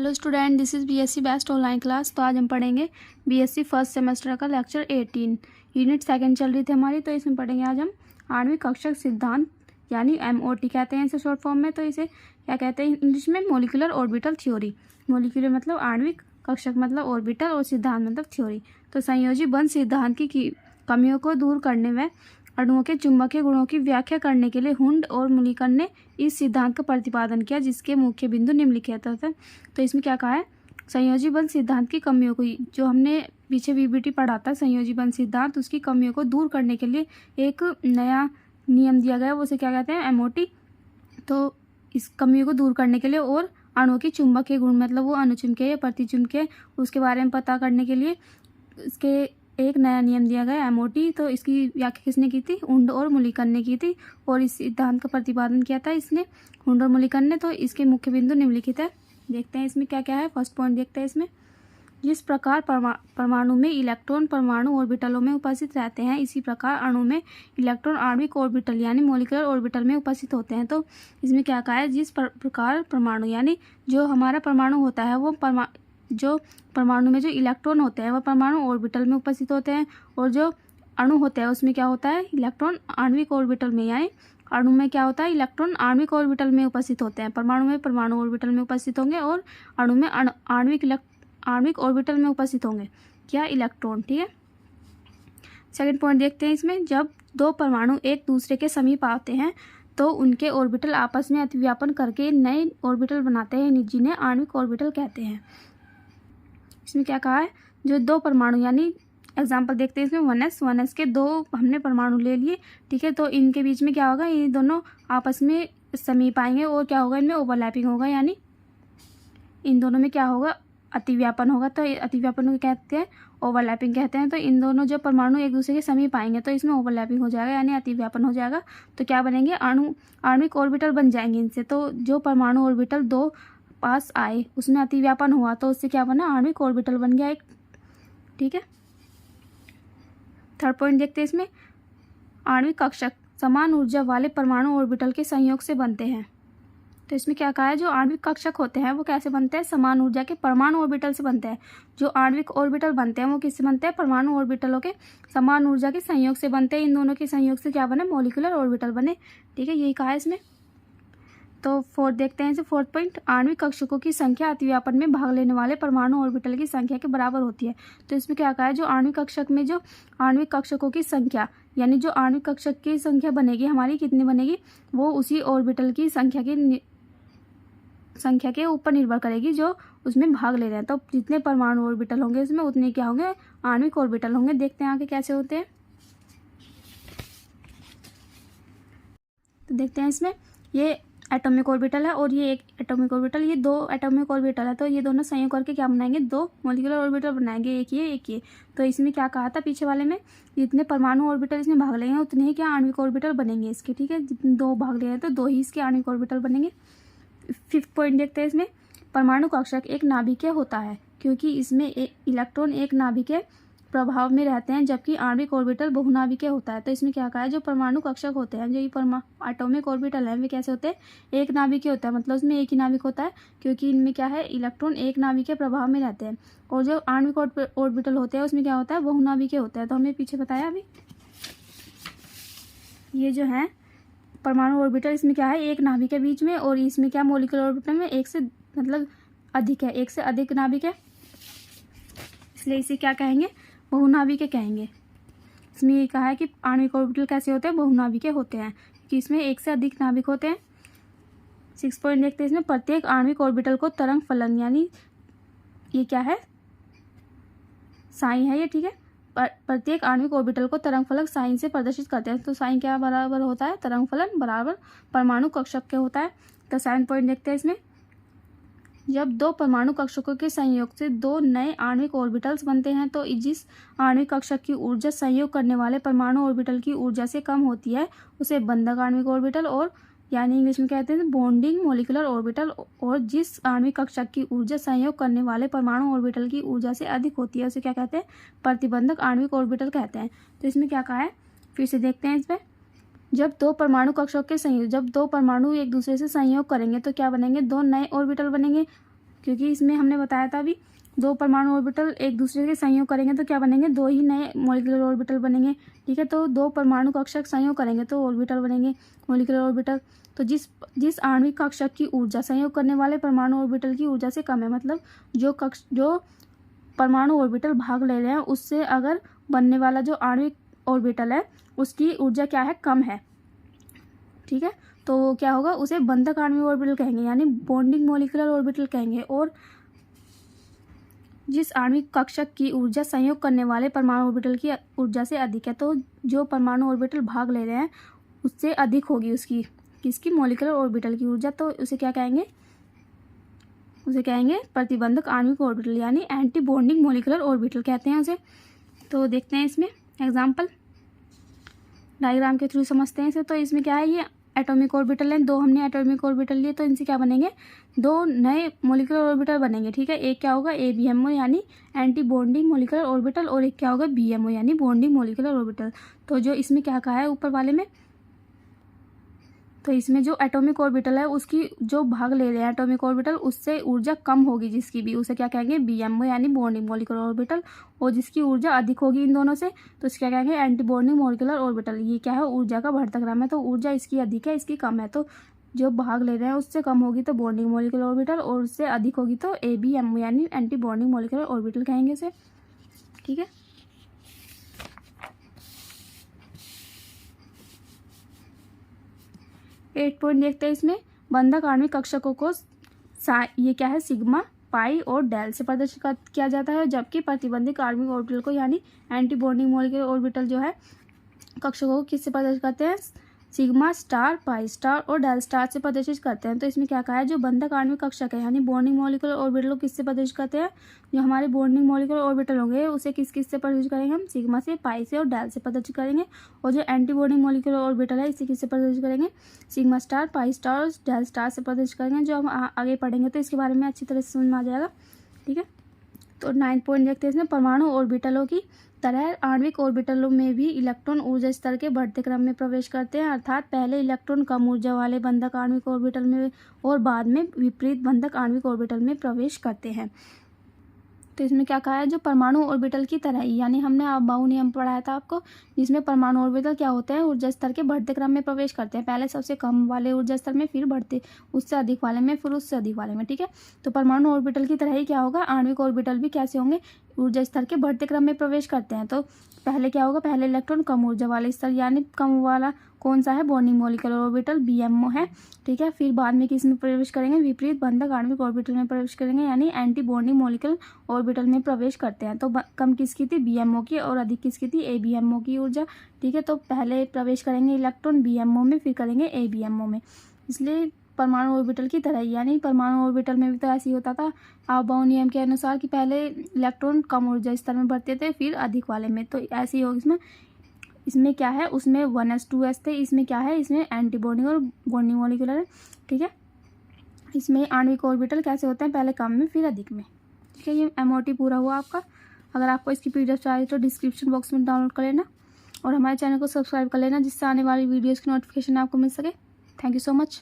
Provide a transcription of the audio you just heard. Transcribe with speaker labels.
Speaker 1: Hello student, this is BSc best online class. तो आज हम पढ़ेंगे बीएससी फर्स्ट सेमेस्टर का लेक्चर 18। यूनिट सेकंड चल रही थी हमारी, तो इसमें पढ़ेंगे आज हम आणविक कक्षक सिद्धांत, यानी एमओटी कहते हैं इसे शॉर्ट फॉर्म में। तो इसे क्या कहते हैं इंग्लिश में? Molecular orbital theory. मोलिकुलर मतलब आणविक, कक्षक मतलब ऑर्बिटल, और सिद्धांत मतलब थ्योरी। तो संयोजी बंध सिद्धांत की कमियों को दूर करने में अणुओं के चुंबकीय गुणों की व्याख्या करने के लिए हुंड और मुलिकन ने इस सिद्धांत का प्रतिपादन किया, जिसके मुख्य बिंदु निम्नलिखित थे। तो इसमें क्या कहा है? संयोजी बंध सिद्धांत की कमियों को, जो हमने पीछे वीबीटी पढ़ा था संयोजी बंध सिद्धांत, उसकी कमियों को दूर करने के लिए एक नया नियम दिया गया, वो उसे क्या कहते हैं? एमओटी। तो इस कमियों को दूर करने के लिए और अणुओं की चुंबकीय गुण, मतलब वो अनुचुंबकीय या प्रतिचुंबकीय, उसके बारे में पता करने के लिए इसके एक नया नियम दिया गया एमओटी। तो इसकी व्याख्या किसने की थी? हुंड और मुलिकन ने की थी, और इस सिद्धांत का प्रतिपादन किया था इसने, हुंड और मुलिकन ने। तो इसके मुख्य बिंदु निम्नलिखित है, देखते हैं इसमें क्या क्या है। फर्स्ट पॉइंट देखते हैं इसमें, जिस प्रकार परमाणु में इलेक्ट्रॉन परमाणु ऑर्बिटलों में उपस्थित रहते हैं, इसी प्रकार अणु में इलेक्ट्रॉन आणविक ऑर्बिटल यानी मोलिकुलर ऑर्बिटल में उपस्थित होते हैं। तो इसमें क्या कहा है? जिस प्रकार परमाणु, यानी जो हमारा परमाणु होता है, वो जो परमाणु में जो इलेक्ट्रॉन होते हैं वह परमाणु ऑर्बिटल में उपस्थित होते हैं, और जो अणु होते हैं उसमें क्या होता है? इलेक्ट्रॉन आणविक ऑर्बिटल में, यानी अणु में क्या होता है? इलेक्ट्रॉन आणविक ऑर्बिटल में उपस्थित होते हैं। परमाणु में परमाणु ऑर्बिटल में उपस्थित होंगे, और अणु में आणविक ऑर्बिटल में उपस्थित होंगे क्या? इलेक्ट्रॉन। ठीक है, सेकंड पॉइंट देखते हैं इसमें, जब दो परमाणु एक दूसरे के समीप आते हैं तो उनके ऑर्बिटल आपस में अतिव्यापन करके नए ऑर्बिटल बनाते हैं, जिन्हें आणविक ऑर्बिटल कहते हैं। इसमें क्या कहा है? जो दो परमाणु, यानी एग्जांपल देखते हैं इसमें 1s के दो हमने परमाणु ले लिए, ठीक है। तो इनके बीच में क्या होगा? ये दोनों आपस में समीप आएंगे, और क्या होगा? इनमें ओवरलैपिंग होगा, यानी इन दोनों में क्या होगा? अतिव्यापन होगा। तो अतिव्यापन को कहते हैं ओवरलैपिंग कहते हैं। तो इन दोनों जो परमाणु एक दूसरे के समीप आएंगे तो इसमें ओवरलैपिंग हो जाएगा, यानी अतिव्यापन हो जाएगा। तो क्या बनेंगे? आणविक ऑर्बिटल बन जाएंगे इनसे। तो जो परमाणु ऑर्बिटल दो पास आए उसमें अतिव्यापन हुआ, तो उससे क्या बना? आणविक ऑर्बिटल बन गया एक। ठीक है, थर्ड पॉइंट देखते हैं इसमें, आणविक कक्षक समान ऊर्जा वाले परमाणु ऑर्बिटल के संयोग से बनते हैं। तो इसमें क्या कहा है? जो आणविक कक्षक होते हैं वो कैसे बनते हैं? समान ऊर्जा के परमाणु ऑर्बिटल से बनते हैं। जो आणविक ऑर्बिटल बनते हैं वो किससे बनते हैं? परमाणु ऑर्बिटलों के समान ऊर्जा के संयोग से बनते हैं। इन दोनों के संयोग से क्या बने? मॉलिक्यूलर ऑर्बिटल बने। ठीक है, यही कहा है इसमें। तो फोर्थ देखते हैं इसे, फोर्थ पॉइंट, आणविक कक्षकों की संख्या अतिव्यापन में भाग लेने वाले परमाणु ऑर्बिटल की संख्या के बराबर होती है। तो इसमें क्या कहा है? जो आणविक कक्षक में जो आणविक कक्षकों की संख्या, यानी जो आणविक कक्षक की संख्या बनेगी हमारी, कितनी बनेगी? वो उसी ऑर्बिटल की संख्या के ऊपर निर्भर करेगी जो उसमें भाग ले रहे हैं। तो जितने परमाणु ऑर्बिटल होंगे उसमें उतने क्या होंगे? आणविक ऑर्बिटल होंगे। देखते हैं आगे कैसे होते हैं। तो देखते हैं इसमें, ये एटॉमिक ऑर्बिटल है और ये एक एटॉमिक ऑर्बिटल, ये दो एटॉमिक ऑर्बिटल है। तो ये दोनों संयोग करके क्या बनाएंगे? दो मॉलिक्यूलर ऑर्बिटल बनाएंगे, एक ये एक ये। तो इसमें क्या कहा था पीछे वाले में? जितने परमाणु ऑर्बिटल इसमें भाग लेंगे उतने ही क्या आणविक ऑर्बिटल बनेंगे इसके। ठीक है, जितने दो भाग ले रहे हैं तो दो ही इसके आणविक ऑर्बिटल बनेंगे। फिफ्थ पॉइंट देखते हैं इसमें, परमाणु कक्षक एक नाभिकीय होता है क्योंकि इसमें इलेक्ट्रॉन एक नाभिकीय प्रभाव में रहते हैं, जबकि आणविक ऑर्बिटल बहुनाभिकीय होता है। तो इसमें क्या कहा है? जो परमाणु कक्षक होते हैं, जो ये एटॉमिक ऑर्बिटल है, वे कैसे होते हैं? एक नाभिकीय होता है, मतलब उसमें एक ही नाभिक होता है, क्योंकि इनमें क्या है? इलेक्ट्रॉन एक नाभिकीय प्रभाव में रहते हैं। और जो आणविक ऑर्बिटल होते हैं उसमें क्या होता है? बहुनाभिकीय होता है। तो हमने पीछे बताया अभी, ये जो है परमाणु ऑर्बिटल, इसमें क्या है? एक नाभिक के बीच में, और इसमें क्या? मॉलिक्यूलर ऑर्बिटल में एक से मतलब अधिक है, एक से अधिक नाभिक है, इसलिए इसे क्या कहेंगे? बहुनाभिकीय कहेंगे। इसमें ये कहा है कि आणविक ऑर्बिटल कैसे होते हैं? बहुनाभिकीय होते हैं, कि इसमें एक से अधिक नाभिक होते हैं। 6 पॉइंट देखते हैं इसमें, प्रत्येक आणविक ऑर्बिटल को तरंग फलन, यानी ये क्या है? साइन है ये। ठीक है, प्रत्येक आणविक ऑर्बिटल को तरंग फलक साइन से प्रदर्शित करते हैं। तो साइन क्या बराबर होता है? तरंग फलन बराबर परमाणु कक्षक के होता है। तो 7 पॉइंट देखते हैं इसमें, जब दो परमाणु कक्षकों के संयोग से दो नए आणविक ऑर्बिटल्स बनते हैं तो जिस आणविक कक्षक की ऊर्जा संयोग करने वाले परमाणु ऑर्बिटल की ऊर्जा से कम होती है उसे बंधक आणविक ऑर्बिटल, और यानी इंग्लिश में कहते हैं बॉन्डिंग मॉलिक्यूलर ऑर्बिटल, और जिस आणविक कक्षक की ऊर्जा संयोग करने वाले परमाणु ऑर्बिटल की ऊर्जा से अधिक होती है उसे क्या कहते हैं? प्रतिबंधक आणविक ऑर्बिटल कहते हैं। तो इसमें क्या कहा है? फिर से देखते हैं इसमें, जब दो परमाणु कक्षकों के संयोग, जब दो परमाणु एक दूसरे से संयोग करेंगे तो क्या बनेंगे? दो नए ऑर्बिटल बनेंगे। क्योंकि इसमें हमने बताया था अभी दो परमाणु ऑर्बिटल एक दूसरे के संयोग करेंगे तो क्या बनेंगे, दो ही नए मॉलिक्यूलर ऑर्बिटल बनेंगे। ठीक है, तो दो परमाणु कक्षक संयोग करेंगे तो ऑर्बिटल बनेंगे, मॉलिक्यूलर ऑर्बिटल। तो जिस आणविक कक्षक की ऊर्जा संयोग करने वाले परमाणु ऑर्बिटल की ऊर्जा से कम है, मतलब जो परमाणु ऑर्बिटल भाग ले रहे हैं उससे अगर बनने वाला जो आणविक ऑर्बिटल है उसकी ऊर्जा क्या है, कम है। ठीक है, तो क्या होगा, उसे बंधक आणविक ऑर्बिटल कहेंगे, यानी बॉन्डिंग मॉलिक्यूलर ऑर्बिटल कहेंगे। और जिस आणविक कक्षक की ऊर्जा संयोग करने वाले परमाणु ऑर्बिटल की ऊर्जा से अधिक है, तो जो परमाणु ऑर्बिटल भाग ले रहे हैं उससे अधिक होगी उसकी किसकी, मॉलिक्यूलर ऑर्बिटल की ऊर्जा, तो उसे क्या कहेंगे, उसे कहेंगे प्रतिबंधक आणविक ऑर्बिटल, यानी एंटी बॉन्डिंग मॉलिक्यूलर ऑर्बिटल कहते हैं उसे। तो देखते हैं इसमें एग्जाम्पल डायग्राम के थ्रू समझते हैं इसे। तो इसमें क्या है, ये एटॉमिक ऑर्बिटल है, दो हमने एटॉमिक ऑर्बिटल लिए, तो इनसे क्या बनेंगे, दो नए मॉलिक्यूलर ऑर्बिटल बनेंगे। ठीक है, एक क्या होगा ABMO यानी एंटी बॉन्डिंग मॉलिक्यूलर ऑर्बिटल, और एक क्या होगा BMO यानी बॉन्डिंग मॉलिक्यूलर ऑर्बिटल। तो जो इसमें क्या कहा है ऊपर वाले में, तो इसमें जो एटॉमिक ऑर्बिटल है उसकी जो भाग ले रहे हैं एटॉमिक ऑर्बिटल उससे ऊर्जा कम होगी जिसकी भी, उसे क्या कहेंगे BMO यानी बॉन्डिंग मॉलिक्यूलर ऑर्बिटल। और जिसकी ऊर्जा अधिक होगी इन दोनों से तो इसको क्या कहेंगे, एंटी बॉन्डिंग मॉलिक्यूलर ऑर्बिटल। ये क्या है, ऊर्जा का बढ़ता क्रम है, तो ऊर्जा इसकी अधिक है इसकी कम है, तो जो भाग ले रहे हैं उससे कम होगी तो बॉन्डिंग मॉलिक्यूलर ऑर्बिटल, और उससे अधिक होगी तो ABMO यानी एंटी बॉन्डिंग मॉलिक्यूलर ऑर्बिटल कहेंगे इसे। ठीक है, 8 पॉइंट देखते हैं इसमें। बंधक आणविक कक्षकों को ये क्या है, सिग्मा, पाई और डेल से प्रदर्शित किया जाता है, जबकि प्रतिबंधित आणविक ऑर्बिटल को यानी एंटी बॉन्डिंग मॉलिक्यूलर ऑर्बिटल जो है कक्षकों को किससे प्रदर्शित करते हैं, सिग्मा स्टार, पाई स्टार और डेल स्टार से प्रदर्शित करते हैं। तो इसमें क्या कहा है, जो बंधक आणविक कक्षक है यानी बॉन्डिंग मॉलिक्यूलर ऑर्बिटल को किससे प्रदर्शित करते हैं, जो हमारे बॉन्डिंग मॉलिक्यूलर ऑर्बिटल होंगे उसे किस से प्रदर्शित करेंगे, हम सिग्मा से, पाई से और डेल से प्रदर्शित करेंगे। और जो एंटी बॉन्डिंग मॉलिक्यूलर ऑर्बिटल है इसे किससे प्रदर्शित करेंगे, सिग्मा स्टार, पाई स्टार और डेल स्टार से प्रदर्शित करेंगे। जो हम आगे पढ़ेंगे तो इसके बारे में अच्छी तरह से समझ में आ जाएगा। ठीक है, तो 9 पॉइंट देखते हैं इसमें। परमाणु ऑर्बिटलों की तरह आणविक ऑर्बिटलों में भी इलेक्ट्रॉन ऊर्जा स्तर के बढ़ते क्रम में प्रवेश करते हैं, अर्थात पहले इलेक्ट्रॉन कम ऊर्जा वाले बंधक आणविक ऑर्बिटल में और बाद में विपरीत बंधक आणविक ऑर्बिटल में प्रवेश करते हैं। तो इसमें क्या कहा है, जो परमाणु ऑर्बिटल की तरह ही, यानी हमने बाउ नियम पढ़ाया था आपको, जिसमें परमाणु ऑर्बिटल क्या होते हैं, ऊर्जा स्तर के बढ़ते क्रम में प्रवेश करते हैं, पहले सबसे कम वाले ऊर्जा स्तर में, फिर बढ़ते उससे अधिक वाले में, फिर उससे अधिक वाले में। ठीक है, तो परमाणु ऑर्बिटल की तरह ही क्या होगा, आणविक ऑर्बिटल भी कैसे होंगे, ऊर्जा स्तर के बढ़ते क्रम में प्रवेश करते हैं। तो पहले क्या होगा, पहले इलेक्ट्रॉन कम ऊर्जा वाले स्तर यानी कम वाला कौन सा है, बॉन्डिंग मॉलिक्यूलर ऑर्बिटल BMO है। ठीक है, फिर बाद में किस में प्रवेश करेंगे, विपरीत बंधक आणविक ऑर्बिटल में प्रवेश करेंगे, यानी एंटी बॉन्डिंग मॉलिक्यूलर ऑर्बिटल में प्रवेश करते हैं। तो कम किसकी थी, BMO की, और अधिक किसकी थी, ABMO की ऊर्जा। ठीक है, तो पहले प्रवेश करेंगे इलेक्ट्रॉन BMO में, फिर करेंगे ABMO में, इसलिए परमाणु ऑर्बिटल की तरह ही। यानी परमाणु ऑर्बिटल में भी तो ऐसे ही होता था आबाउ नियम के अनुसार कि पहले इलेक्ट्रॉन कम ऊर्जा स्तर में बढ़ते थे फिर अधिक वाले में, तो ऐसे ही होगा इसमें क्या है, उसमें 1s 2s थे, इसमें क्या है, इसमें एंटी बॉन्डिंग और बॉन्डिंग मॉलिक्यूलर है। ठीक है, इसमें आणविक ऑर्बिटल कैसे होते हैं, पहले कम में फिर अधिक में। ठीक है, ये MOT पूरा हुआ आपका। अगर आपको इसकी PDF चाहिए तो डिस्क्रिप्शन बॉक्स में डाउनलोड कर लेना और हमारे चैनल को सब्सक्राइब कर लेना, जिससे आने वाली वीडियोज़ की नोटिफिकेशन आपको मिल सके। Thank you so much.